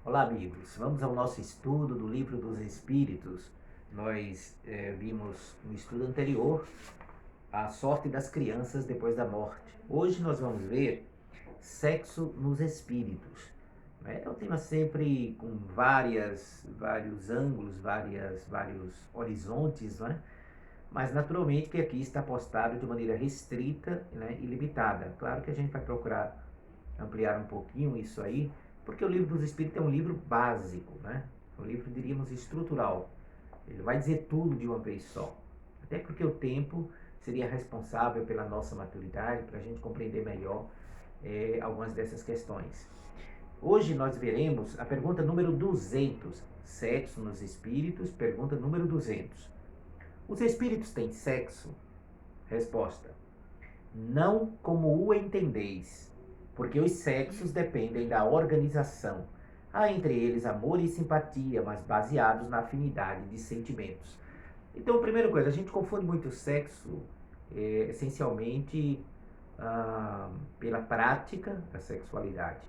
Olá, amigos. Vamos ao nosso estudo do Livro dos Espíritos. Nós vimos no estudo anterior a sorte das crianças depois da morte. Hoje nós vamos ver sexo nos espíritos. É um tema sempre com vários ângulos, vários horizontes, não é? Mas naturalmente que aqui está postado de maneira restrita, né, e limitada. Claro que a gente vai procurar ampliar um pouquinho isso aí, porque o Livro dos Espíritos é um livro básico, né? Um livro, diríamos, estrutural. Ele vai dizer tudo de uma vez só. Até porque o tempo seria responsável pela nossa maturidade, para a gente compreender melhor algumas dessas questões. Hoje nós veremos a pergunta número 200, sexo nos espíritos, pergunta número 200. Os espíritos têm sexo? Resposta: não como o entendeis, porque os sexos dependem da organização. Há entre eles amor e simpatia, mas baseados na afinidade de sentimentos. Então, a primeira coisa, a gente confunde muito o sexo, essencialmente, pela prática da sexualidade.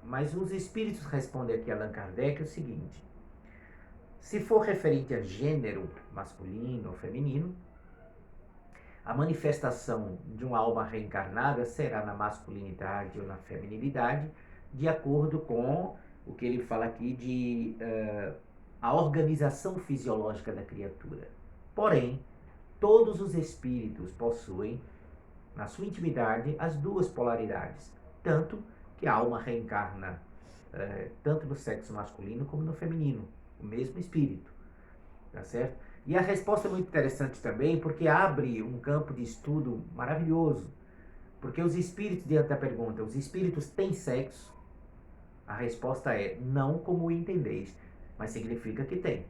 Mas os espíritos respondem aqui a Allan Kardec o seguinte: se for referente a gênero masculino ou feminino, a manifestação de uma alma reencarnada será na masculinidade ou na feminilidade, de acordo com o que ele fala aqui de a organização fisiológica da criatura. Porém, todos os espíritos possuem, na sua intimidade, as duas polaridades, tanto que a alma reencarna tanto no sexo masculino como no feminino, o mesmo espírito, tá certo? E a resposta é muito interessante também, porque abre um campo de estudo maravilhoso. Porque os espíritos, diante da pergunta, os espíritos têm sexo? A resposta é não como o entendeis, mas significa que tem.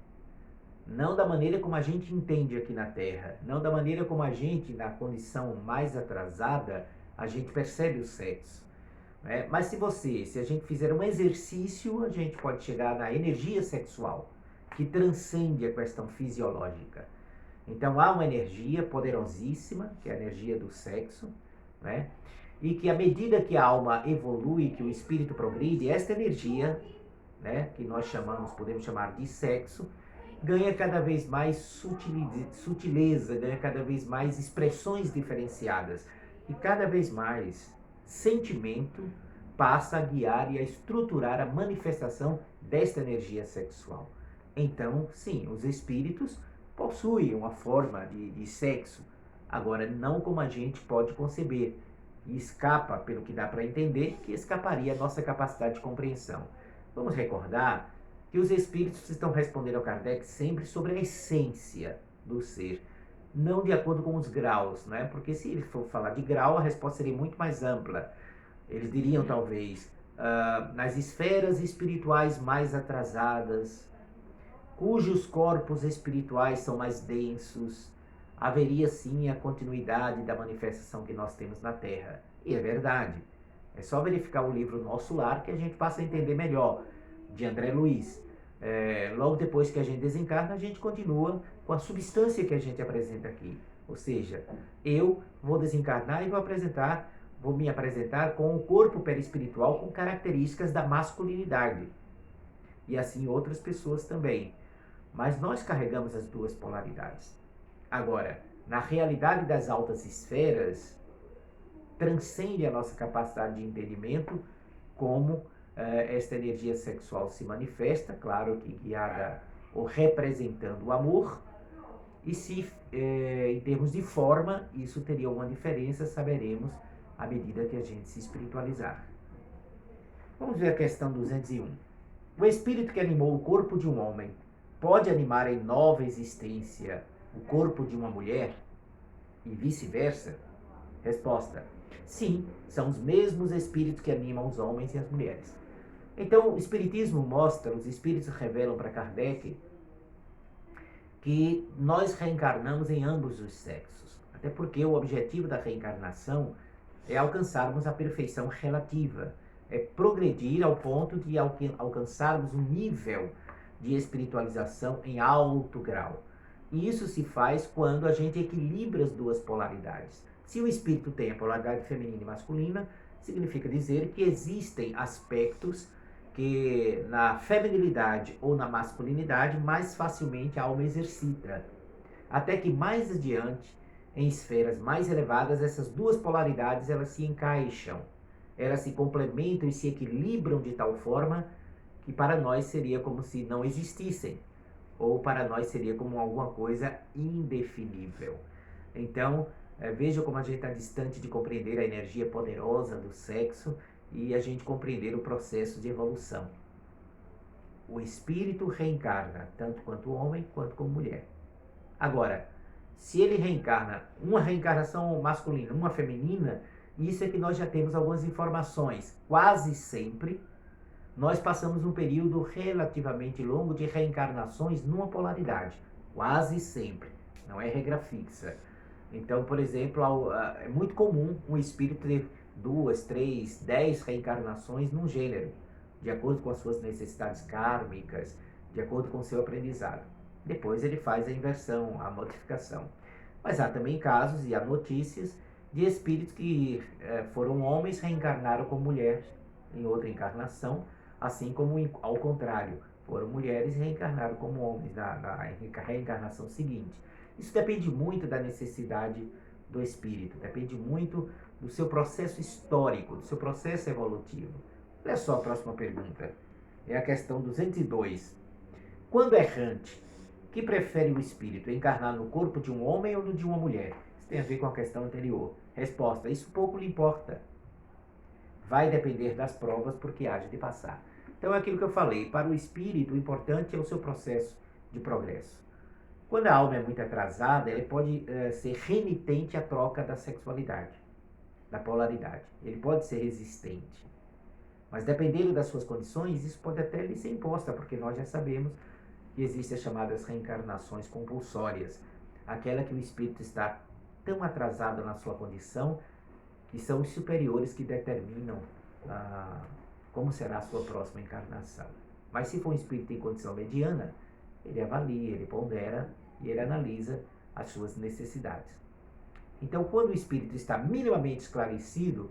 Não da maneira como a gente entende aqui na Terra, não da maneira como a gente, na condição mais atrasada, a gente percebe o sexo. Mas se a gente fizer um exercício, a gente pode chegar na energia sexual, que transcende a questão fisiológica. Então há uma energia poderosíssima, que é a energia do sexo, né? E que à medida que a alma evolui, que o espírito progride, esta energia, né, que nós podemos chamar de sexo, ganha cada vez mais sutileza, ganha cada vez mais expressões diferenciadas. E cada vez mais sentimento passa a guiar e a estruturar a manifestação desta energia sexual. Então, sim, os espíritos possuem uma forma de sexo, agora não como a gente pode conceber, e escapa, pelo que dá para entender, que escaparia a nossa capacidade de compreensão. Vamos recordar que os espíritos estão respondendo ao Kardec sempre sobre a essência do ser, não de acordo com os graus, né? Porque se ele for falar de grau, a resposta seria muito mais ampla. Eles diriam, talvez, nas esferas espirituais mais atrasadas, cujos corpos espirituais são mais densos, haveria sim a continuidade da manifestação que nós temos na Terra. E é verdade. É só verificar o livro Nosso Lar que a gente passa a entender melhor, de André Luiz. Logo depois que a gente desencarna, a gente continua com a substância que a gente apresenta aqui. Ou seja, eu vou desencarnar e vou me apresentar com o corpo perispiritual com características da masculinidade. E assim outras pessoas também. Mas nós carregamos as duas polaridades. Agora, na realidade das altas esferas, transcende a nossa capacidade de entendimento como esta energia sexual se manifesta, claro que guiada ou representando o amor, e se em termos de forma isso teria uma diferença, saberemos à medida que a gente se espiritualizar. Vamos ver a questão 201. O espírito que animou o corpo de um homem pode animar em nova existência o corpo de uma mulher e vice-versa? Resposta: sim, são os mesmos espíritos que animam os homens e as mulheres. Então, o Espiritismo mostra, os espíritos revelam para Kardec que nós reencarnamos em ambos os sexos. Até porque o objetivo da reencarnação é alcançarmos a perfeição relativa, é progredir ao ponto de alcançarmos um nível de espiritualização em alto grau. E isso se faz quando a gente equilibra as duas polaridades. Se o espírito tem a polaridade feminina e masculina, significa dizer que existem aspectos que na feminilidade ou na masculinidade mais facilmente a alma exercita. Até que mais adiante, em esferas mais elevadas, essas duas polaridades elas se encaixam, elas se complementam e se equilibram de tal forma que para nós seria como se não existissem, ou para nós seria como alguma coisa indefinível. Então, veja como a gente está distante de compreender a energia poderosa do sexo e a gente compreender o processo de evolução. O espírito reencarna tanto quanto homem quanto como mulher. Agora, se ele reencarna uma reencarnação masculina, uma feminina, isso é que nós já temos algumas informações. Quase sempre nós passamos um período relativamente longo de reencarnações numa polaridade. Quase sempre. Não é regra fixa. Então, por exemplo, é muito comum um espírito ter 2, 3, 10 reencarnações num gênero, de acordo com as suas necessidades kármicas, de acordo com o seu aprendizado. Depois ele faz a inversão, a modificação. Mas há também casos e há notícias de espíritos que foram homens, reencarnaram como mulheres em outra encarnação, assim como ao contrário, foram mulheres e reencarnaram como homens na reencarnação seguinte. Isso depende muito da necessidade do espírito, depende muito do seu processo histórico, do seu processo evolutivo. Olha só a próxima pergunta. É a questão 202. Quando errante, que prefere o espírito, encarnar no corpo de um homem ou no de uma mulher? Isso tem a ver com a questão anterior. Resposta: isso pouco lhe importa. Vai depender das provas porque haja de passar. Então é aquilo que eu falei. Para o espírito, o importante é o seu processo de progresso. Quando a alma é muito atrasada, ele pode ser renitente à troca da sexualidade, da polaridade. Ele pode ser resistente. Mas dependendo das suas condições, isso pode até lhe ser imposta, porque nós já sabemos que existem as chamadas reencarnações compulsórias. Aquela que o espírito está tão atrasado na sua condição, que são os superiores que determinam como será a sua próxima encarnação. Mas se for um espírito em condição mediana, ele avalia, ele pondera e ele analisa as suas necessidades. Então, quando o espírito está minimamente esclarecido,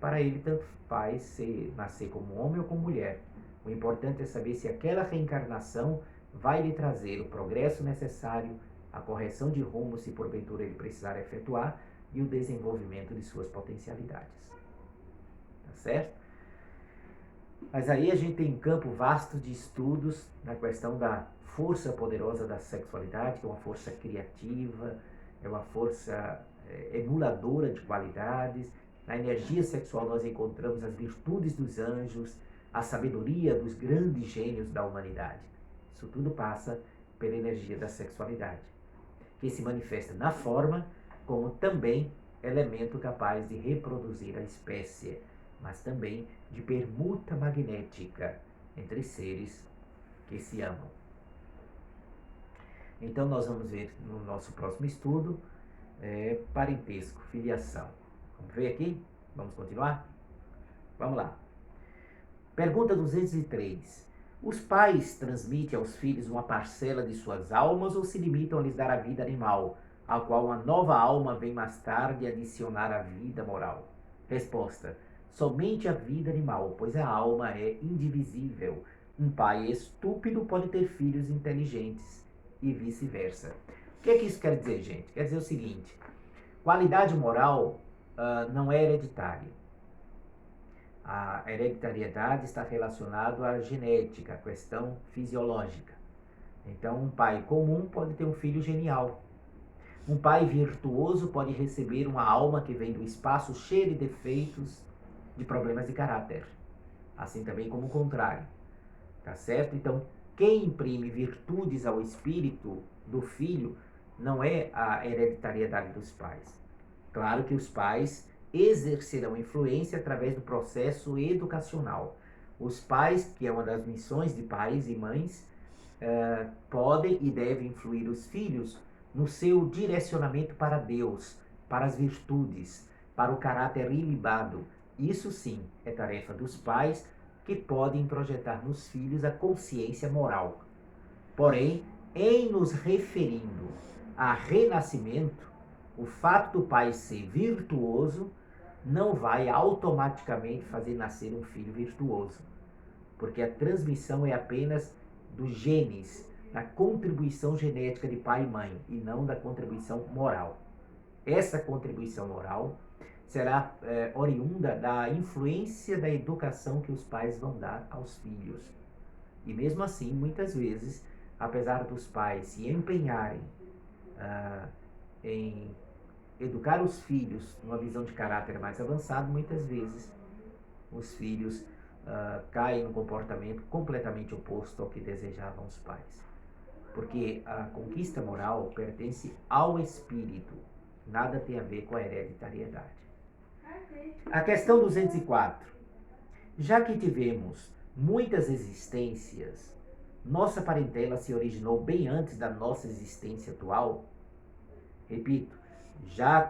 para ele tanto faz nascer como homem ou como mulher. O importante é saber se aquela reencarnação vai lhe trazer o progresso necessário, a correção de rumo, se porventura ele precisar efetuar, e o desenvolvimento de suas potencialidades. Tá certo? Mas aí a gente tem um campo vasto de estudos na questão da força poderosa da sexualidade, que é uma força criativa, é uma força emuladora de qualidades. Na energia sexual nós encontramos as virtudes dos anjos, a sabedoria dos grandes gênios da humanidade. Isso tudo passa pela energia da sexualidade, que se manifesta na forma como também elemento capaz de reproduzir a espécie, mas também de permuta magnética entre seres que se amam. Então nós vamos ver no nosso próximo estudo parentesco, filiação. Vamos ver aqui? Vamos continuar? Vamos lá. Pergunta 203. Os pais transmitem aos filhos uma parcela de suas almas ou se limitam a lhes dar a vida animal, a qual uma nova alma vem mais tarde adicionar à vida moral? Resposta: somente a vida animal, pois a alma é indivisível. Um pai estúpido pode ter filhos inteligentes e vice-versa. O que é que isso quer dizer, gente? Quer dizer o seguinte: qualidade moral não é hereditária. A hereditariedade está relacionada à genética, à questão fisiológica. Então, um pai comum pode ter um filho genial. Um pai virtuoso pode receber uma alma que vem do espaço cheia de defeitos, de problemas de caráter. Assim também como o contrário. Tá certo? Então, quem imprime virtudes ao espírito do filho não é a hereditariedade dos pais. Claro que os pais exercerão influência através do processo educacional. Os pais, que é uma das missões de pais e mães, podem e devem influir os filhos no seu direcionamento para Deus, para as virtudes, para o caráter ilibado. Isso sim é tarefa dos pais, que podem projetar nos filhos a consciência moral. Porém, em nos referindo a renascimento, o fato do pai ser virtuoso não vai automaticamente fazer nascer um filho virtuoso. porque a transmissão é apenas dos genes, da contribuição genética de pai e mãe, e não da contribuição moral. Essa contribuição moral será oriunda da influência da educação que os pais vão dar aos filhos. E mesmo assim, muitas vezes, apesar dos pais se empenharem em educar os filhos numa visão de caráter mais avançado, muitas vezes os filhos caem no comportamento completamente oposto ao que desejavam os pais. Porque a conquista moral pertence ao espírito, nada tem a ver com a hereditariedade. A questão 204. Já que tivemos muitas existências, nossa parentela se originou bem antes da nossa existência atual? Repito,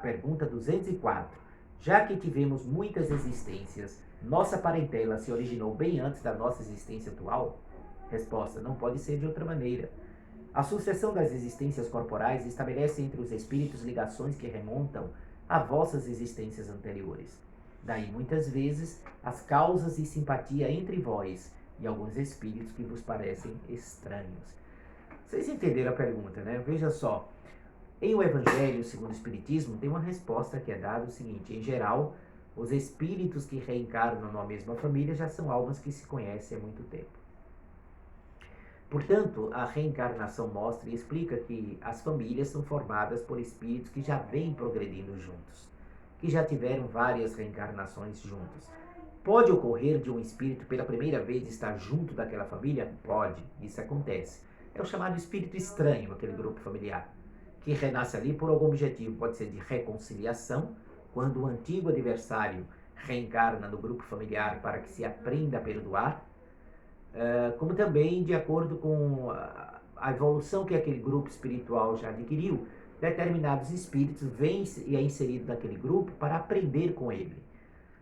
pergunta 204. Já que tivemos muitas existências, nossa parentela se originou bem antes da nossa existência atual? Resposta, não pode ser de outra maneira. A sucessão das existências corporais estabelece entre os espíritos ligações que remontam a vossas existências anteriores. Daí, muitas vezes, as causas e simpatia entre vós e alguns espíritos que vos parecem estranhos. Vocês entenderam a pergunta, né? Veja só. Em O Evangelho segundo o Espiritismo, tem uma resposta que é dada o seguinte: em geral, os espíritos que reencarnam numa mesma família já são almas que se conhecem há muito tempo. Portanto, a reencarnação mostra e explica que as famílias são formadas por espíritos que já vêm progredindo juntos, que já tiveram várias reencarnações juntos. Pode ocorrer de um espírito pela primeira vez estar junto daquela família? Pode, isso acontece. É o chamado espírito estranho, aquele grupo familiar, que renasce ali por algum objetivo. Pode ser de reconciliação, quando o antigo adversário reencarna no grupo familiar para que se aprenda a perdoar, como também de acordo com a evolução que aquele grupo espiritual já adquiriu, determinados espíritos vêm e é inserido naquele grupo para aprender com ele.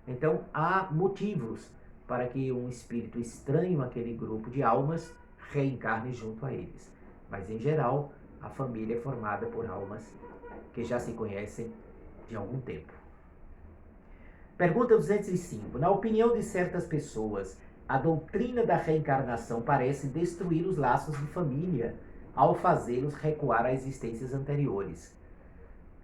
Então, há motivos para que um espírito estranho àquele grupo de almas reencarne junto a eles. Mas, em geral, a família é formada por almas que já se conhecem de algum tempo. Pergunta 205. Na opinião de certas pessoas, a doutrina da reencarnação parece destruir os laços de família ao fazê-los recuar a existências anteriores.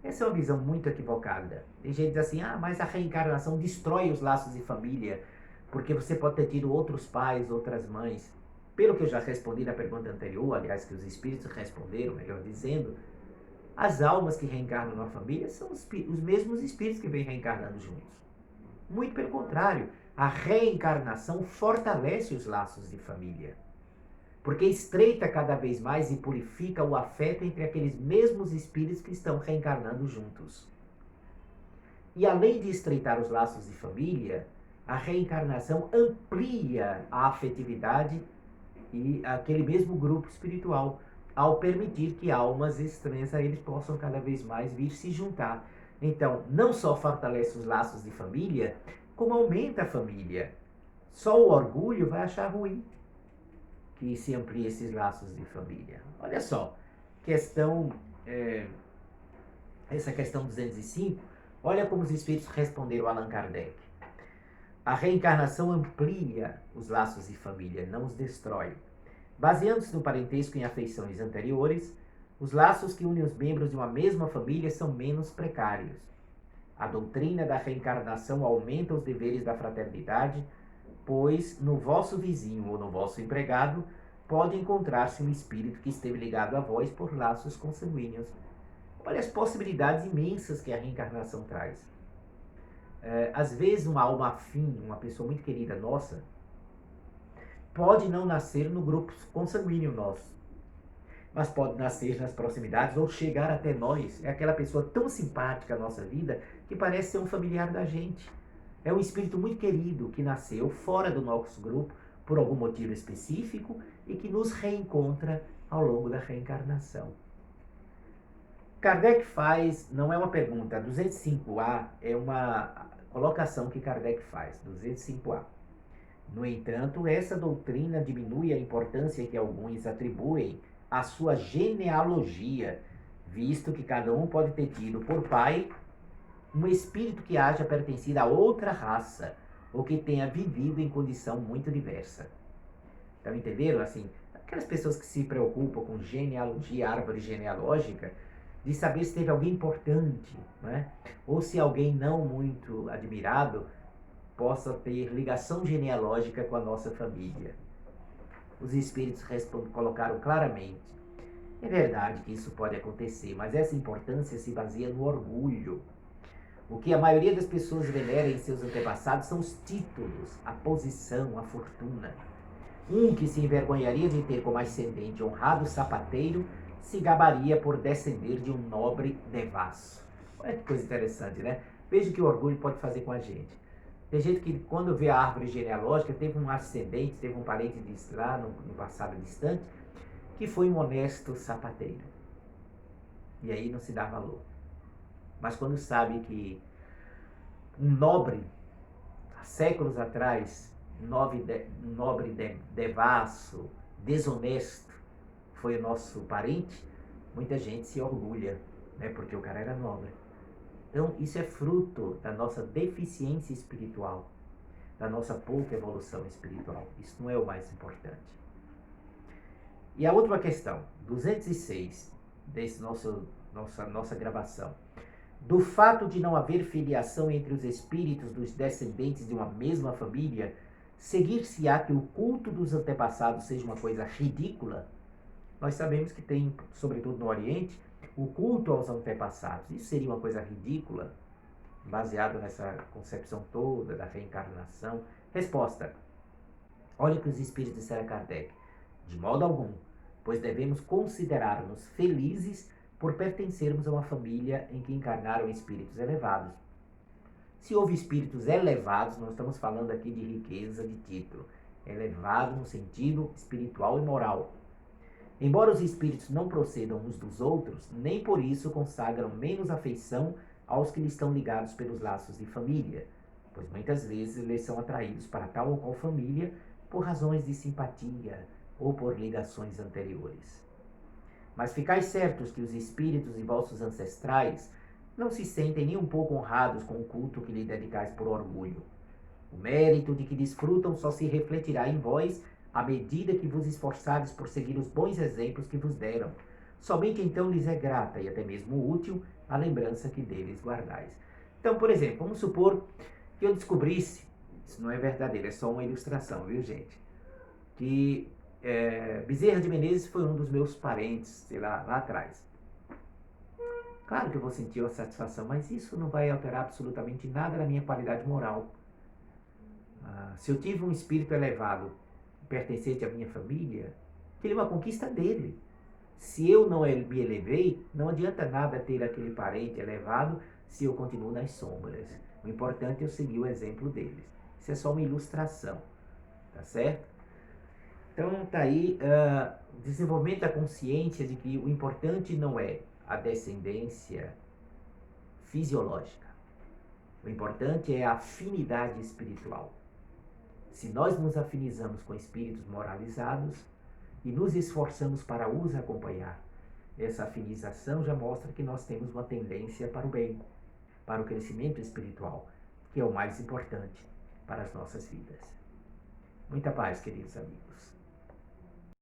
Essa é uma visão muito equivocada. Tem gente que diz assim, mas a reencarnação destrói os laços de família, porque você pode ter tido outros pais, outras mães. Pelo que eu já respondi na pergunta anterior, aliás, que os espíritos responderam, melhor dizendo, as almas que reencarnam na família são os mesmos espíritos que vêm reencarnando juntos. Muito pelo contrário, a reencarnação fortalece os laços de família, porque estreita cada vez mais e purifica o afeto entre aqueles mesmos espíritos que estão reencarnando juntos. E além de estreitar os laços de família, a reencarnação amplia a afetividade e aquele mesmo grupo espiritual, ao permitir que almas estranhas a eles possam cada vez mais vir se juntar. Então, não só fortalece os laços de família, como aumenta a família. Só o orgulho vai achar ruim que se amplie esses laços de família. Olha só, essa questão 205, olha como os espíritos responderam a Allan Kardec. A reencarnação amplia os laços de família, não os destrói. Baseando-se no parentesco em afeições anteriores, os laços que unem os membros de uma mesma família são menos precários. A doutrina da reencarnação aumenta os deveres da fraternidade, pois no vosso vizinho ou no vosso empregado pode encontrar-se um espírito que esteve ligado a vós por laços consanguíneos. Olha as possibilidades imensas que a reencarnação traz. Às vezes uma alma afim, uma pessoa muito querida nossa, pode não nascer no grupo consanguíneo nosso, mas pode nascer nas proximidades ou chegar até nós. É aquela pessoa tão simpática à nossa vida que parece ser um familiar da gente. É um espírito muito querido que nasceu fora do nosso grupo por algum motivo específico e que nos reencontra ao longo da reencarnação. Kardec faz, não é uma pergunta, 205A é uma colocação que Kardec faz, 205A. No entanto, essa doutrina diminui a importância que alguns atribuem à sua genealogia, visto que cada um pode ter tido por pai um espírito que haja pertencido a outra raça, ou que tenha vivido em condição muito diversa. Então, entenderam? Assim, aquelas pessoas que se preocupam com genealogia, árvore genealógica, de saber se teve alguém importante, né? Ou se alguém não muito admirado possa ter ligação genealógica com a nossa família. Os espíritos colocaram claramente. É verdade que isso pode acontecer, mas essa importância se baseia no orgulho. O que a maioria das pessoas venera em seus antepassados são os títulos, a posição, a fortuna. Um que se envergonharia de ter como ascendente honrado sapateiro se gabaria por descender de um nobre devasso. Olha que coisa interessante, né? Veja o que o orgulho pode fazer com a gente. Tem gente que, quando vê a árvore genealógica, teve um ascendente, teve um parente lá no passado distante, que foi um honesto sapateiro. E aí não se dá valor. Mas quando sabe que um nobre, há séculos atrás, um nobre devasso, desonesto, foi o nosso parente, muita gente se orgulha, né, porque o cara era nobre. Então, isso é fruto da nossa deficiência espiritual, da nossa pouca evolução espiritual. Isso não é o mais importante. E a última questão, 206, desse nossa gravação. Do fato de não haver filiação entre os espíritos dos descendentes de uma mesma família, seguir-se-á que o culto dos antepassados seja uma coisa ridícula? Nós sabemos que tem, sobretudo no Oriente, o culto aos antepassados. Isso seria uma coisa ridícula, baseado nessa concepção toda da reencarnação? Resposta. Olha o que os espíritos disseram a Kardec. De modo algum, pois devemos considerar-nos felizes por pertencermos a uma família em que encarnaram espíritos elevados. Se houve espíritos elevados, nós estamos falando aqui de riqueza de título, elevado no sentido espiritual e moral. Embora os espíritos não procedam uns dos outros, nem por isso consagram menos afeição aos que lhes estão ligados pelos laços de família, pois muitas vezes eles são atraídos para tal ou qual família por razões de simpatia ou por ligações anteriores. Mas ficais certos que os espíritos de vossos ancestrais não se sentem nem um pouco honrados com o culto que lhe dedicais por orgulho. O mérito de que desfrutam só se refletirá em vós à medida que vos esforçardes por seguir os bons exemplos que vos deram. Somente então lhes é grata e até mesmo útil a lembrança que deles guardais. Então, por exemplo, vamos supor que eu descobrisse, isso não é verdadeiro, é só uma ilustração, viu, gente? Que Bezerra de Menezes foi um dos meus parentes, sei lá atrás. Claro que eu vou sentir uma satisfação, mas isso não vai alterar absolutamente nada na minha qualidade moral. Se eu tive um espírito elevado pertencente à minha família, aquilo é uma conquista dele. Se eu não me elevei, não adianta nada ter aquele parente elevado se eu continuo nas sombras. O importante é eu seguir o exemplo deles. Isso é só uma ilustração, tá certo? Então está aí o desenvolvimento da consciência de que o importante não é a descendência fisiológica. O importante é a afinidade espiritual. Se nós nos afinizamos com espíritos moralizados e nos esforçamos para os acompanhar, essa afinização já mostra que nós temos uma tendência para o bem, para o crescimento espiritual, que é o mais importante para as nossas vidas. Muita paz, queridos amigos.